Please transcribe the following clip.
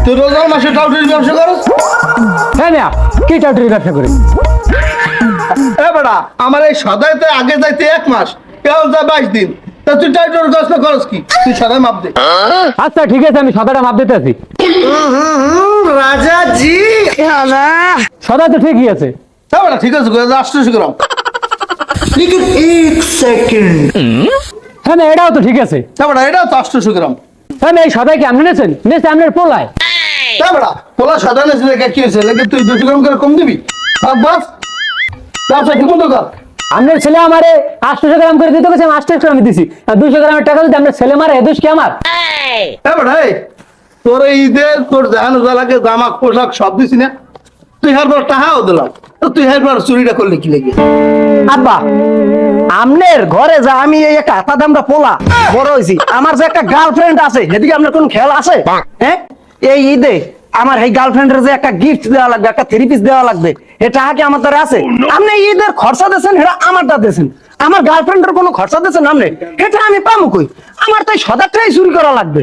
তুই রোজার মাসে টাউটির ব্যবসা করস? হ্যাঁ না, কি টাউটির ব্যবসা করি? বেটা আমার এই সদাইতে আগে যাইতে 1 মাস, এখন যা 22 দিন, তা তুই টাইটের কাজ করস কি? তুই সদাই মাপ দে। আচ্ছা ঠিক আছে, আমি সদাটা মাপ দিতে আছি। রাজা জি সদা তো ঠিকই আছে। বেটা ঠিক আছে, 800 গ্রাম। लेकिन 1 সেকেন্ড। হ্যাঁ না, এটাও তো ঠিক আছে। বেটা এটা তো 800 গ্রাম। হ্যাঁ না, এই সদাই কি আপনি নেছেন? নেছে আপনার পোলায়। বেটা পোলা সদা নেছে লেখা কি হয়েছে? লেখা তুই 200 গ্রাম করে কম দিবি? বাস ব্যবসা ঠিক মতো কর। আপনার ছেলে আমারে 800 গ্রাম করে দিতে গেছে, আমি 800 গ্রাম দিছি। আর 200 গ্রামের টাকা যদি আপনার ছেলে মারে, দোষ কি আমার? বেটা তোর ঈদের তোর জাহানো জালাকে জামা পোশাক সব দিছি না, তুই হারবার টাকাও দিলাম, তুই হারবার চুরিটা করলে কি লেগে? আব্বা, আমনের ঘরে যা আমি এই একটা হাতা দামটা পোলা বড় হয়েছি, আমার যে একটা গার্লফ্রেন্ড আছে, এদিকে আপনার কোন খেয়াল আছে? হ্যাঁ, এই ঈদে আমার এই গার্লফ্রেন্ডের যে একটা গিফট দেওয়া লাগবে, একটা 3 পিস দেওয়া লাগবে, এটা কি আমার দ্বারা আছে? আপনি ঈদের খরচা দিয়েছেন, এটা আমারটা দিয়েছেন। আমার গার্লফ্রেন্ডের কোনো খরচা দিয়েছেন আপনি? এটা আমি পামু কই? আমার তো এই সদাটাই চুরি করা লাগবে।